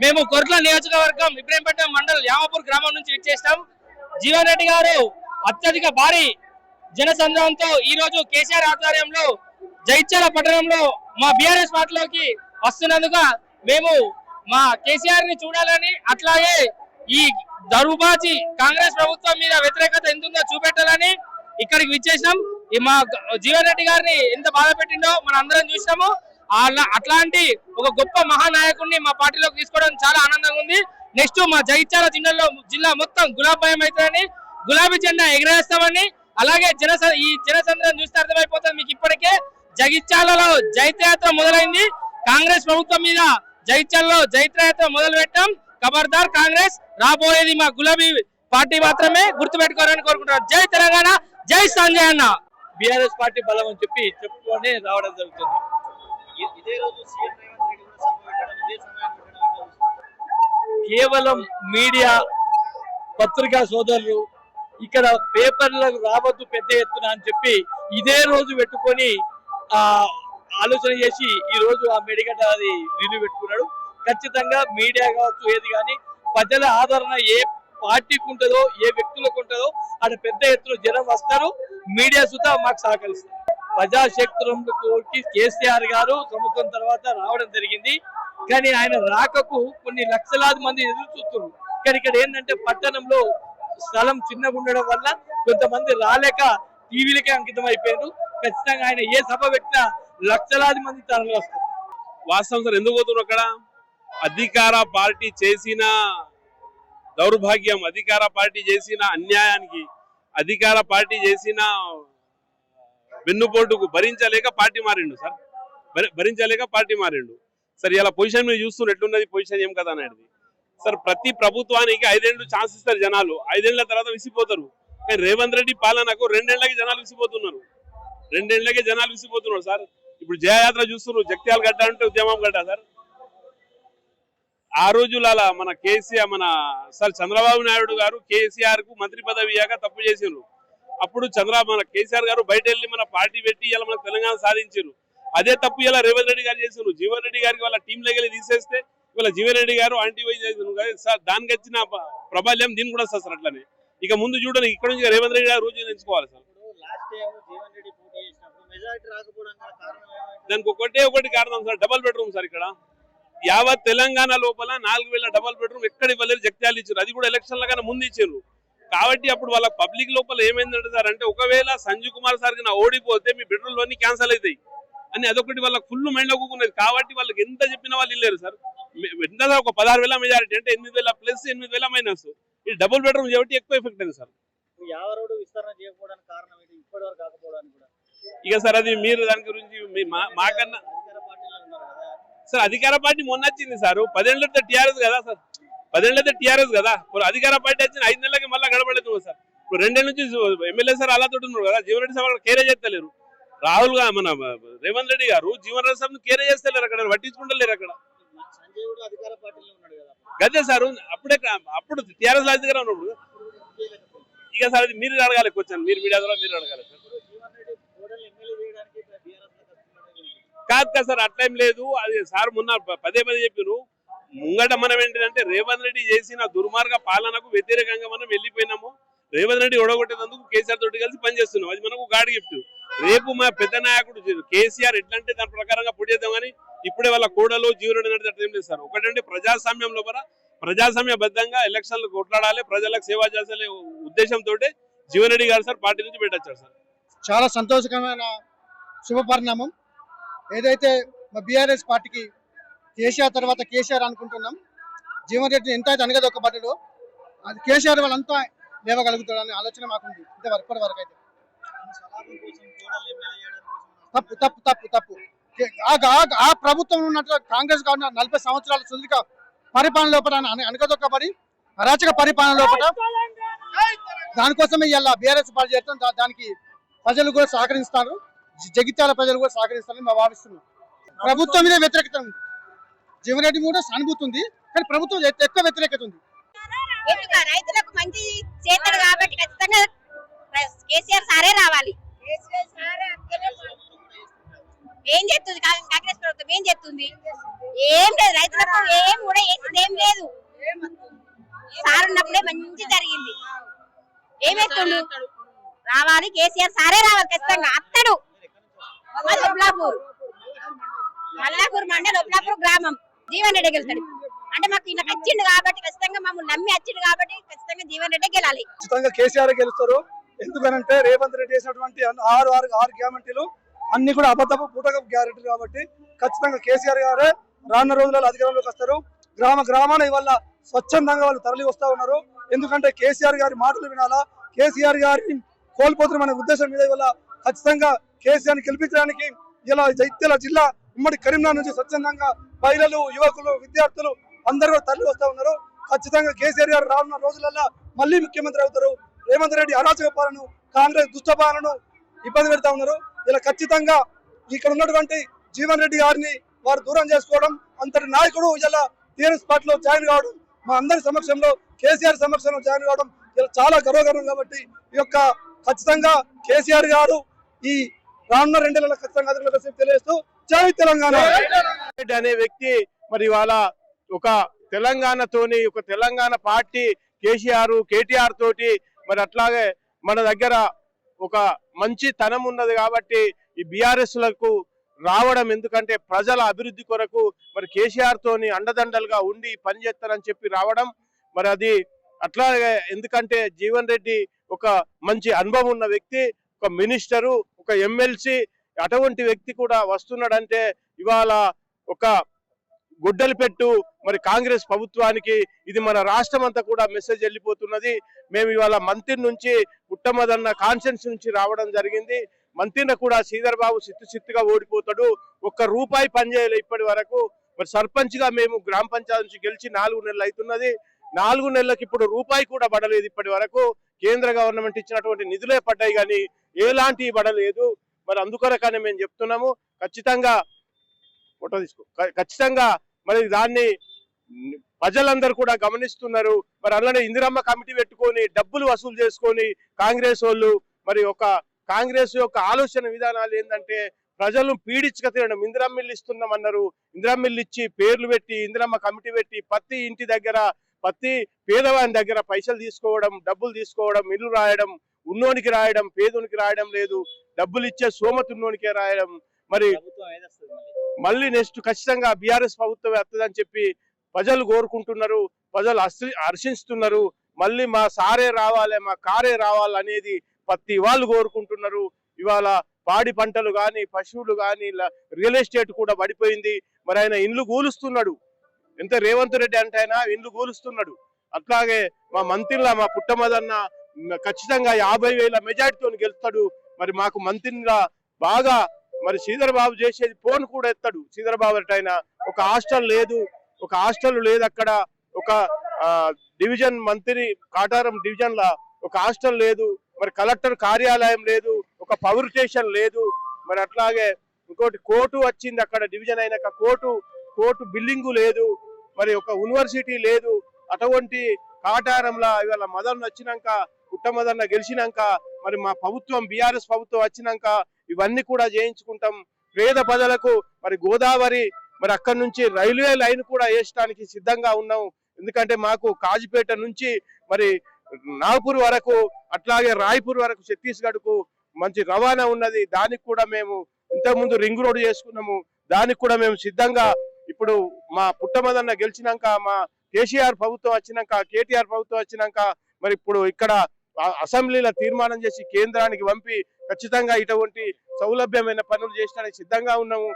మేము కొర్ట్ల నియోజకవర్గం ఇబ్రహీంపట్నం మండల్ యామపూర్ గ్రామం నుంచి విచ్చేస్తాం. జీవన్ రెడ్డి గారు అత్యధిక భారీ జనసంద్రంతో ఈ రోజు కేసీఆర్ ఆధ్వర్యంలో జైత్యాల పట్టణంలో మా బీఆర్ఎస్ పార్టీలోకి వస్తున్నందుకు మేము మా కేసీఆర్ ని చూడాలని, అట్లాగే ఈ దరుబాజీ కాంగ్రెస్ ప్రభుత్వం మీద వ్యతిరేకత ఎంతుందో చూపెట్టాలని ఇక్కడికి విచ్చేసినాం. మా జీవన్ రెడ్డి గారిని ఎంత బాధ పెట్టిండో మనం అందరం చూసినాము. అట్లాంటి ఒక గొప్ప మహానాయకుడిని మా పార్టీలోకి తీసుకోవడం చాలా ఆనందంగా ఉంది. నెక్స్ట్ మా జగిత్యాల జిల్లా మొత్తం గులాబీమయం అవుతుందని, గులాబీ జెండా ఎగరేస్తామని, అలాగే ఈ జనసంద్రం చూస్తే అర్థమైపోతుంది మీకు. ఇప్పటికే జగిత్యాలలో జైత్రయాత్ర మొదలైంది. కాంగ్రెస్ ప్రభుత్వం మీద జగిత్యాలలో జైత్రయాత్ర మొదలు పెట్టాం. ఖబర్దార్ కాంగ్రెస్, రాబోయేది మా గులాబీ పార్టీ మాత్రమే, గుర్తుపెట్టుకోవాలని కోరుకుంటున్నారు. జై తెలంగాణ, జై సంజయ్ అన్న. బీఆర్ఎస్ పార్టీ బలం అని చెప్పుకొని రావడం జరుగుతుంది. కేవలం మీడియా పత్రికా సోదరులు ఇక్కడ పేపర్లకు రావద్దు పెద్ద ఎత్తున అని చెప్పి ఇదే రోజు పెట్టుకొని ఆలోచన చేసి ఈ రోజు ఆ మెడికల్ అది రివ్యూ పెట్టుకున్నాడు. ఖచ్చితంగా మీడియా కావచ్చు ఏది కానీ ప్రజల ఆదరణ ఏ పార్టీకి ఉంటుందో ఏ వ్యక్తులకు ఉంటుందో అక్కడ పెద్ద ఎత్తున జనం వస్తారు. మీడియా సుతా మాకు సహకరిస్తారు. ప్రజాశక్తులకి కేసీఆర్ గారు సంవత్సరం తర్వాత రావడం జరిగింది. కానీ ఆయన రాకకు కొన్ని లక్షలాది మంది ఎదురు చూస్తున్నారు. కానీ ఇక్కడ ఏంటంటే పట్టణంలో స్థలం చిన్నగా ఉండడం వల్ల కొంతమంది రాలేక టీవీలకే అంకితం అయిపోయారు. ఖచ్చితంగా ఆయన ఏ సభ పెట్టినా లక్షలాది మంది తరలి వస్తారు. వాస్తవం సార్, ఎందుకు పోతున్నారు అక్కడ? అధికార పార్టీ చేసిన దౌర్భాగ్యం, అధికార పార్టీ చేసిన అన్యాయానికి, అధికార పార్టీ చేసిన వెన్నుపోటుకు భరించలేక పార్టీ మారిండు సార్. భరించలేక పార్టీ మారిండు సార్. ఇలా పొజిషన్ మీరు చూస్తున్నారు ఎట్లున్నది పొజిషన్ ఏం కదా అనేది సార్. ప్రతి ప్రభుత్వానికి 5 ఏళ్ళు ఛాన్స్ ఇస్తారు జనాలు, 5 ఏళ్ల తర్వాత విసిపోతారు. కానీ రేవంత్ రెడ్డి పాలనకు 2 ఏళ్లకి జనాలు విసిపోతున్నారు. 2 ఏళ్లకే జనాలు విసిపోతున్నారు సార్. ఇప్పుడు జయయాత్ర చూస్తున్నారు, జగిత్యాల గడ్డ అంటే ఉద్యమం గడ్డ సార్. ఆ రోజుల మన కేసీఆర్ సార్ చంద్రబాబు నాయుడు గారు కేసీఆర్ కు మంత్రి పదవి ఇయ్యాక తప్పు చేసిండ్రు. అప్పుడు మన కేసీఆర్ గారు బయట వెళ్ళి మన పార్టీ పెట్టి ఇలా మన తెలంగాణ సాధించారు. అదే తప్పు ఇలా రేవంత్ రెడ్డి గారు చేసిండ్రు. జీవన్ రెడ్డి గారికి వాళ్ళ టీం లెగలి తీసేస్తే ఇవాళ జీవన్ రెడ్డి గారు యాంటీ చేసిండ్రు సార్. దానికి వచ్చిన ప్రభావం దీన్ని కూడా సార్ అట్లనే. ఇక ముందు చూడండి, ఇక్కడ నుంచి రేవంత్ రెడ్డి గారు రోజు ఎంచుకోవాలి సార్. దానికి ఒకటి కారణం సార్, డబల్ బెడ్రూమ్ సార్. ఇక్కడ యావత్ తెలంగాణ లోపల 4000 డబల్ బెడ్రూమ్ ఎక్కడ ఇవ్వలేదు, జగిత్యాల ఇచ్చారు. అది కూడా ఎలక్షన్ల కన్నా ముందు ఇచ్చారు. కాబట్టి అప్పుడు వాళ్ళ పబ్లిక్ లోపల ఏమైందంటే సార్, అంటే ఒకవేళ సంజీవ్ కుమార్ సార్ కి ఓడిపోతే మీ బెడ్రూమ్ లోని క్యాన్సల్ అవుతాయి అని అదొకటి వాళ్ళకి ఫుల్ మైండ్ లో కూకున్నది. కాబట్టి వాళ్ళకి ఎంత చెప్పినా వాళ్ళు ఇల్లేరు సార్. ఎంత ఒక 16,000 మెజారిటీ అంటే 8,000 ప్లస్ 8,000 మైనస్. ఇది డబుల్ బెడ్రూమ్ కాబట్టి ఎక్కువ ఎఫెక్ట్ అయింది సార్. ఇక సార్ అది మీరు దాని గురించి మాకన్నా సార్ అధికార పార్టీ మొన్న వచ్చింది సార్. 10 ఏళ్ళతో టీఆర్ఎస్ కదా సార్, 10 ఏళ్ళతో టీఆర్ఎస్ కదా. అధికార పార్టీ వచ్చిన 5 నెలలకి మళ్ళీ గడపలేదు సార్. ఇప్పుడు 2 ఏళ్ళ నుంచి ఎమ్మెల్యే సార్ అలా తోటి ఉన్నారు కదా. జీవన్ రెడ్డి సార్ అక్కడ కేరే చేస్తలేరు. రాహుల్ గా మన రేవంత్ రెడ్డి గారు జీవన్ రెడ్డి సార్ కేరే చేస్తలేరు, అక్కడ పట్టించుకుంటలేరు. అక్కడ గదే సార్ అప్పుడు టీఆర్ఎస్ అధికారం ఉన్నప్పుడు. ఇక సార్ అది మీరు అడగాలి క్వశ్చన్, మీరు మీడియా ద్వారా మీరు అడగాలి సార్. కాదు కదా సార్, అట్లేం లేదు. అది సార్ మొన్న పదే చెప్పారు. ముంగట మనం ఏంటంటే రేవంత్ రెడ్డి చేసిన దుర్మార్గ పాలనకు వ్యతిరేకంగా మనం వెళ్ళిపోయినాము. రేవంత్ రెడ్డి ఓడగొట్టేందుకు కేసీఆర్ తోటి కలిసి పనిచేస్తున్నాం. అది మనకు గాడ్ గిఫ్ట్. రేపు మా పెద్ద నాయకుడు కేసీఆర్ ఎట్లంటే దాని ప్రకారంగా పొడి చేద్దాం. కానీ ఇప్పుడే వాళ్ళ కోడలు జీవన్ రెడ్డి నడితే ఏం లేదు సార్. ఒకటంటే ప్రజాస్వామ్యం లోపల ప్రజాస్వామ్యబద్ధంగా ఎలక్షన్లు కొట్లాడాలి, ప్రజలకు సేవ చేసే ఉద్దేశంతో జీవన్ రెడ్డి గారు సార్ పార్టీ నుంచి పెట్టొచ్చారు సార్. చాలా సంతోషకరమైన శుభ పరిణామం. ఏదైతే మా బీఆర్ఎస్ పార్టీకి కేసీఆర్ తర్వాత కేసీఆర్ అనుకుంటున్నాం. జీవన్ రెడ్డి ఎంత అయితే అనగదొక్కబడ్డాడో అది కేసీఆర్ వాళ్ళంతా లేవగలుగుతారనే ఆలోచన మాకుంది ఇప్పటి వరకు అయితే. తప్పు తప్పు తప్పు తప్పు ఆ ప్రభుత్వం ఉన్నట్టు కాంగ్రెస్ గవర్నమెంట్ 40 సంవత్సరాల సుదీర్ఘ పరిపాలన లోపల అనగదొక్కబడి అరాచక పరిపాలన లోపల దానికోసమే ఇలా బీఆర్ఎస్ పార్టీ చేస్తాం. దానికి ప్రజలు కూడా సహకరిస్తారు, జగిత్యాల ప్రజలు కూడా సహకరిస్తారని మేము భావిస్తున్నాం. ప్రభుత్వం మీద వ్యతిరేకత ఉంది, జీవన్ రెడ్డి కూడా సానుభూతి ఉంది, కానీ ప్రభుత్వం ఎక్కువ వ్యతిరేకత ఉంది. రైతులకు మంచి చేస్తాడు కాబట్టి ఖచ్చితంగా కేసీఆర్ సారే రావాలి. ఏం చేస్తుంది కాంగ్రెస్ ప్రభుత్వం? ఏం చేస్తుంది? ఏం లేదు. రైతులకు ఏం కూడా వేసింది ఏం లేదు. సార్ ఉన్నప్పుడే మంచి జరిగింది. ఏమేస్తుండు? రావాలి కేసీఆర్ సారే రావాలి ఖచ్చితంగా. అత్తడు ఒబ్లాపూర్ మల్లాపూర్ మండల్ ఒబ్లాపూర్ గ్రామం జీవన్ రెడ్డి గెలుస్తాడు. అంటే మాకు ఇలా వచ్చిండు కాబట్టి ఖచ్చితంగా మమ్మల్ని నమ్మి వచ్చిండు కాబట్టి ఖచ్చితంగా జీవన్ రెడ్డి గెలాలి. ఖచ్చితంగా కేసీఆర్ గెలుస్తారు. ఎందుకనంటే రేవంత్ రెడ్డి చేసినటువంటి ఆరు గ్యారంటీలు అన్ని కూడా అబద్ధపు పూటకపు గ్యారెంటీలు కాబట్టి ఖచ్చితంగా కేసీఆర్ గారే రానున్న రోజులలో అధికారంలోకి వస్తారు. గ్రామాన ఇవాళ స్వచ్ఛందంగా వాళ్ళు తరలి వస్తా ఉన్నారు. ఎందుకంటే కేసీఆర్ గారి మాటలు వినాలా, కేసీఆర్ గారిని కోల్పోతున్న ఉద్దేశం మీద ఇవాళ ఖచ్చితంగా కేసీఆర్ ని గెలిపించడానికి ఇలా జైత్యాల జిల్లా ఉమ్మడి కరీంనగర్ నుంచి స్వచ్ఛందంగా మహిళలు, యువకులు, విద్యార్థులు అందరూ తరలి వస్తా ఉన్నారు. ఖచ్చితంగా కేసీఆర్ గారు రానున్న రోజులలో మళ్ళీ ముఖ్యమంత్రి అవుతారు. రేవంత్ రెడ్డి అరాచక పాలన, కాంగ్రెస్ దుష్టపాలనను ఇబ్బంది పెడతా ఉన్నారు. ఇలా ఖచ్చితంగా ఇక్కడ ఉన్నటువంటి జీవన్ రెడ్డి గారిని వారు దూరం చేసుకోవడం, అంతటి నాయకుడు ఇలా టీఆర్ఎస్ పార్టీలో జాయిన్ కావడం, మా అందరి సమక్షంలో కేసీఆర్ సమక్షంలో జాయిన్ కావడం ఇలా చాలా గర్వకారణం. కాబట్టి ఈ యొక్క ఖచ్చితంగా కేసీఆర్ గారు ఈ రానున్న 2 నెలల ఖచ్చితంగా అధికారులకు తెలియజేస్తూ జై తెలంగాణ అనే వ్యక్తి మరి ఇవాళ ఒక తెలంగాణతోని ఒక తెలంగాణ పార్టీ కేటీఆర్ తోటి మరి అట్లాగే మన దగ్గర ఒక మంచి తనం ఉన్నది కాబట్టి ఈ బీఆర్ఎస్ లకు రావడం, ఎందుకంటే ప్రజల అభివృద్ధి కొరకు మరి కేసీఆర్ తోని అండదండలుగా ఉండి పనిచేస్తారని చెప్పి రావడం. మరి అది అట్లాగే ఎందుకంటే జీవన్ రెడ్డి ఒక మంచి అనుభవం ఉన్న వ్యక్తి, ఒక మినిస్టరు, ఒక ఎమ్మెల్సీ, అటువంటి వ్యక్తి కూడా వస్తున్నాడంటే ఇవాళ ఒక గుడ్డలు పెట్టు మరి కాంగ్రెస్ ప్రభుత్వానికి ఇది మన రాష్ట్రం అంతా కూడా మెసేజ్ వెళ్ళిపోతున్నది. మేము ఇవాళ మంత్రి నుంచి పుట్టమదన్న కాన్ఫరెన్స్ నుంచి రావడం జరిగింది. మంత్రిని కూడా శ్రీధర్ బాబు సిత్తుగా ఓడిపోతాడు, ఒక్క రూపాయి పనిచేయలే ఇప్పటి వరకు. మరి సర్పంచ్ గా మేము గ్రామ పంచాయతీ నుంచి గెలిచి 4 నెలలు అవుతున్నది. 4 నెలలకు ఇప్పుడు రూపాయి కూడా పడలేదు ఇప్పటి వరకు. కేంద్ర గవర్నమెంట్ ఇచ్చినటువంటి నిధులే పడ్డాయి కానీ ఎలాంటి పడలేదు. మరి అందుకొరకనే మేము చెప్తున్నాము, ఖచ్చితంగా ఫోటో తీసుకో, ఖచ్చితంగా మరి దాన్ని ప్రజలందరూ కూడా గమనిస్తున్నారు. మరి అలానే ఇందిరమ్మ కమిటీ పెట్టుకొని డబ్బులు వసూలు చేసుకొని కాంగ్రెస్ వాళ్ళు మరి ఒక కాంగ్రెస్ యొక్క ఆలోచన విధానాలు ఏంటంటే ప్రజలను పీడించక తినడం. ఇందిరమ్మిల్లు ఇస్తున్నామన్నారు, ఇందిరమ్మిల్లు ఇచ్చి పేర్లు పెట్టి ఇందిరమ్మ కమిటీ పెట్టి ప్రతి ఇంటి దగ్గర ప్రతి పేదవాని దగ్గర పైసలు తీసుకోవడం, డబ్బులు తీసుకోవడం, ఇల్లు రాయడం, ఉన్నోనికి రాయడం, పేదోనికి రాయడం లేదు, డబ్బులు ఇచ్చే సోమతున్నోనికే రాయడం. మరి మళ్ళీ నెక్స్ట్ ఖచ్చితంగా బీఆర్ఎస్ ప్రభుత్వం వస్తుందని చెప్పి ప్రజలు కోరుకుంటున్నారు, ప్రజలు హర్షిస్తున్నారు. మళ్ళీ మా సారే రావాలి, మా కారే రావాలి అనేది ప్రతి వాళ్ళు కోరుకుంటున్నారు. ఇవాళ పాడి పంటలు కానీ, పశువులు కానీ, రియల్ ఎస్టేట్ కూడా పడిపోయింది. మరి ఆయన ఇండ్లు కూలుస్తున్నాడు, ఎంత రేవంత్ రెడ్డి అంటే ఆయన ఇండ్లు కూలుస్తున్నాడు. అట్లాగే మా మంత్రిలా మా పుట్టమదన్న ఖచ్చితంగా 50,000 మెజార్టీతో గెలుస్తాడు. మరి మాకు మంత్రిలా బాగా మరి శ్రీధర్ బాబు చేసేది ఫోన్ కూడా ఎత్తాడు. శ్రీధర్ బాబు అంటే ఆయన ఒక హాస్టల్ లేదు, అక్కడ ఒక డివిజన్ మంత్రి కాటారం డివిజన్ లా ఒక హాస్టల్ లేదు, మరి కలెక్టర్ కార్యాలయం లేదు, ఒక పవర్ స్టేషన్ లేదు. మరి అట్లాగే ఇంకోటి కోర్టు వచ్చింది, అక్కడ డివిజన్ అయినాక కోర్టు బిల్డింగు లేదు, మరి ఒక యూనివర్సిటీ లేదు. అటువంటి కాటారంలా ఇవాళ మదన్ వచ్చినాక, పుట్టమదన్న గెలిచినాక, మరి మా ప్రభుత్వం బీఆర్ఎస్ ప్రభుత్వం వచ్చినాక ఇవన్నీ కూడా చేయించుకుంటాం. పేద ప్రజలకు మరి గోదావరి మరి అక్కడి నుంచి రైల్వే లైన్ కూడా వేయడానికి సిద్ధంగా ఉన్నాం. ఎందుకంటే మాకు కాజిపేట నుంచి మరి నాగపూర్ వరకు, అట్లాగే రాయ్పూర్ వరకు ఛత్తీస్గఢ్ కు మంచి రవాణా ఉన్నది. దానికి కూడా మేము ఇంతకుముందు రింగ్ రోడ్ చేసుకున్నాము, దానికి కూడా మేము సిద్ధంగా. ఇప్పుడు మా పుట్టమదన్న గెలిచినాక, మా కేటీఆర్ ప్రభుత్వం వచ్చినాక మరి ఇప్పుడు ఇక్కడ అసెంబ్లీలో తీర్మానం చేసి కేంద్రానికి పంపి ఖచ్చితంగా ఇటువంటి సౌలభ్యమైన పనులు చేయడానికి సిద్ధంగా ఉన్నాము.